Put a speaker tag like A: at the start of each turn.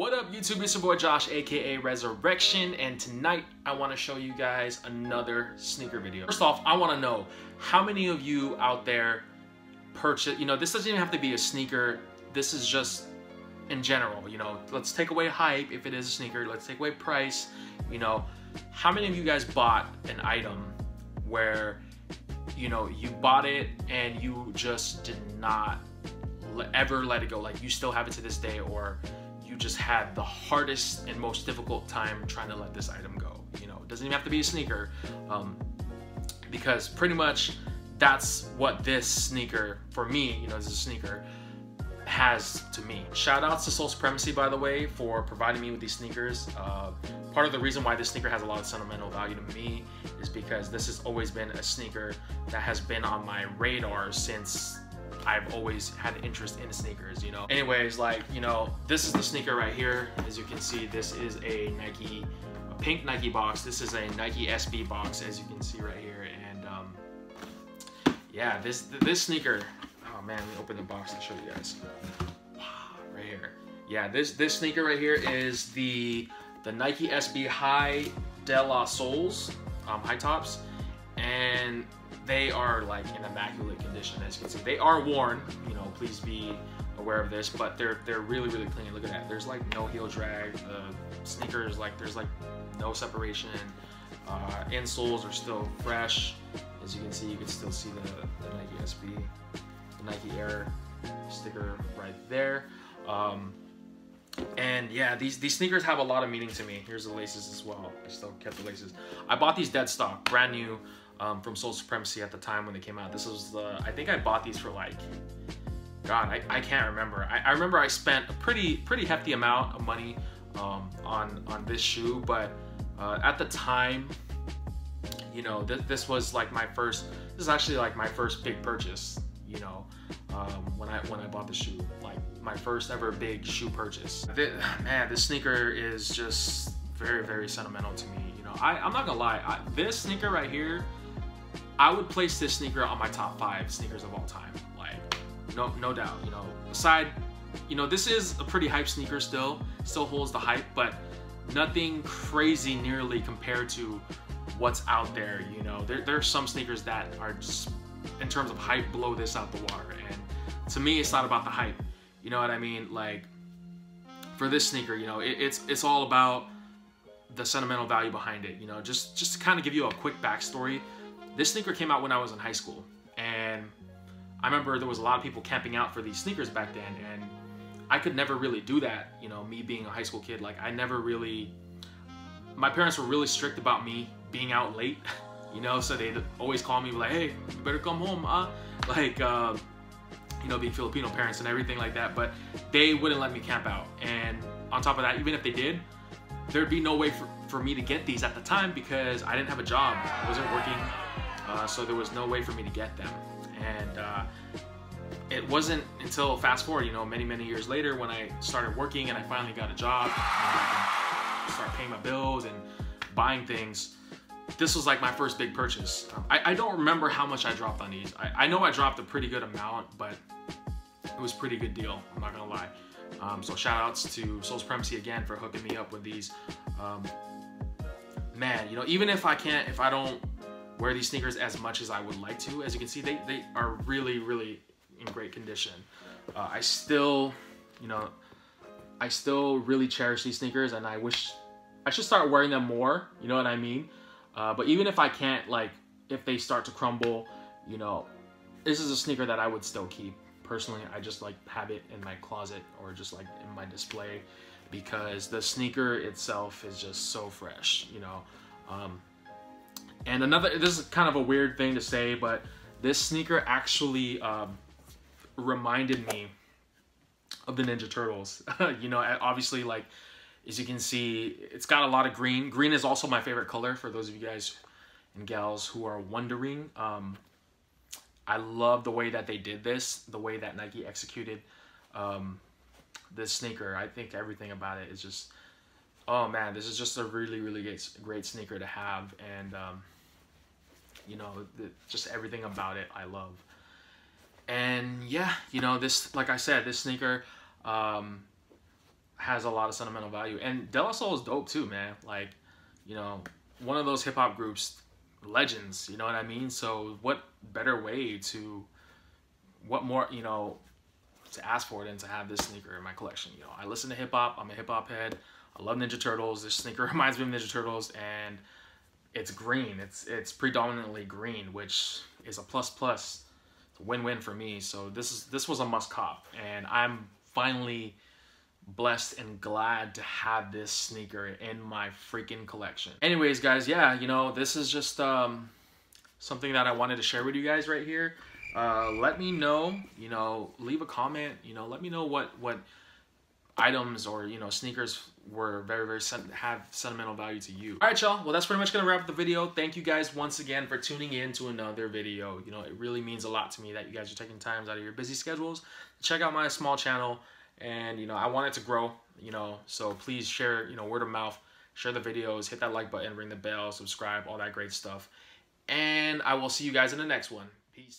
A: What up YouTube, it's your boy Josh aka Resurrection, and tonight I want to show you guys another sneaker video. First off, I want to know how many of you out there purchase, this doesn't even have to be a sneaker, this is just in general, let's take away hype if it is a sneaker, let's take away price, how many of you guys bought an item where you bought it and you just did not ever let it go, like you still have it to this day, or you just had the hardest and most difficult time trying to let this item go? It doesn't even have to be a sneaker, because pretty much that's what this sneaker, for me, as a sneaker, has to me. Shout outs to Soul Supremacy, by the way, for providing me with these sneakers. Part of the reason why this sneaker has a lot of sentimental value to me is because this has always been a sneaker that has been on my radar since I've always had interest in sneakers, Anyways, this is the sneaker right here. As you can see, this is a pink Nike box. This is a Nike SB box, as you can see right here. And yeah, this sneaker, oh man, let me open the box to show you guys. Right here. Yeah, this sneaker right here is the Nike SB High De La Souls, high tops, and they are like in immaculate condition. As you can see, they are worn, please be aware of this, but they're really clean. Look at that, there's like no heel drag. The sneakers, there's no separation. Insoles are still fresh. As you can see, you can still see the Nike SB, the Nike Air sticker right there. And yeah, these sneakers have a lot of meaning to me. Here's the laces as well. I still kept the laces. I bought these dead stock, brand new, from Soul Supremacy at the time when they came out. This was I think I bought these for God, I can't remember. I remember I spent a pretty hefty amount of money on this shoe, but at the time, this was my first. This is actually my first big purchase. When I bought the shoe, my first ever big shoe purchase. Man, this sneaker is just very sentimental to me. I'm not gonna lie, this sneaker right here, I would place this sneaker on my top 5 sneakers of all time. No doubt. Aside, this is a pretty hype sneaker still holds the hype, but nothing crazy nearly compared to what's out there. There's some sneakers that are just, in terms of hype, blow this out the water. And to me, it's not about the hype. You know what I mean? For this sneaker, it's all about the sentimental value behind it. Just to kind of give you a quick backstory, this sneaker came out when I was in high school, and I remember there was a lot of people camping out for these sneakers back then, and I could never really do that. Me being a high school kid, I never really. My parents were really strict about me being out late, so they'd always call me hey, you better come home, being Filipino parents and everything like that, but they wouldn't let me camp out. And on top of that, even if they did, there'd be no way for me to get these at the time because I didn't have a job, I wasn't working, so there was no way for me to get them. And it wasn't until, fast forward, many years later, when I started working and I finally got a job and I could start paying my bills and buying things, this was my first big purchase. I don't remember how much I dropped on these. I know I dropped a pretty good amount, but it was a pretty good deal, I'm not gonna lie. So shout outs to Soul Supremacy again for hooking me up with these. Man, even if I don't wear these sneakers as much as I would like to, as you can see, they are really in great condition. I still really cherish these sneakers, and I wish I should start wearing them more, you know what I mean? But even if I can't, if they start to crumble, this is a sneaker that I would still keep. Personally, I just have it in my closet or just in my display because the sneaker itself is just so fresh, And this is kind of a weird thing to say, but this sneaker actually reminded me of the Ninja Turtles. Obviously, as you can see, it's got a lot of green. Green is also my favorite color, for those of you guys and gals who are wondering. I love the way that they did this, the way that Nike executed this sneaker. I think everything about it is just, oh man, this is just a really great sneaker to have. And just everything about it I love. And yeah, this, like I said, this sneaker has a lot of sentimental value. And De La Soul is dope too, man. Like, you know, one of those hip hop groups, legends, you know what I mean? So what better way to, what more, you know, to ask for than to have this sneaker in my collection. You know, I listen to hip hop, I'm a hip hop head, I love Ninja Turtles. This sneaker reminds me of Ninja Turtles, and it's green. It's predominantly green, which is a plus plus. It's a win-win for me. So this was a must cop, and I'm finally blessed and glad to have this sneaker in my freaking collection. Anyways, guys, yeah, you know, this is just something that I wanted to share with you guys right here. Let me know, you know, leave a comment, you know, let me know what items or, you know, sneakers were very have sentimental value to you. All right, y'all, well, that's pretty much gonna wrap up the video. Thank you guys once again for tuning in to another video. You know, it really means a lot to me that you guys are taking time out of your busy schedules to check out my small channel. And, you know, I want it to grow, you know, so please share, you know, word of mouth, share the videos, hit that like button, ring the bell, subscribe, all that great stuff. And I will see you guys in the next one. Peace.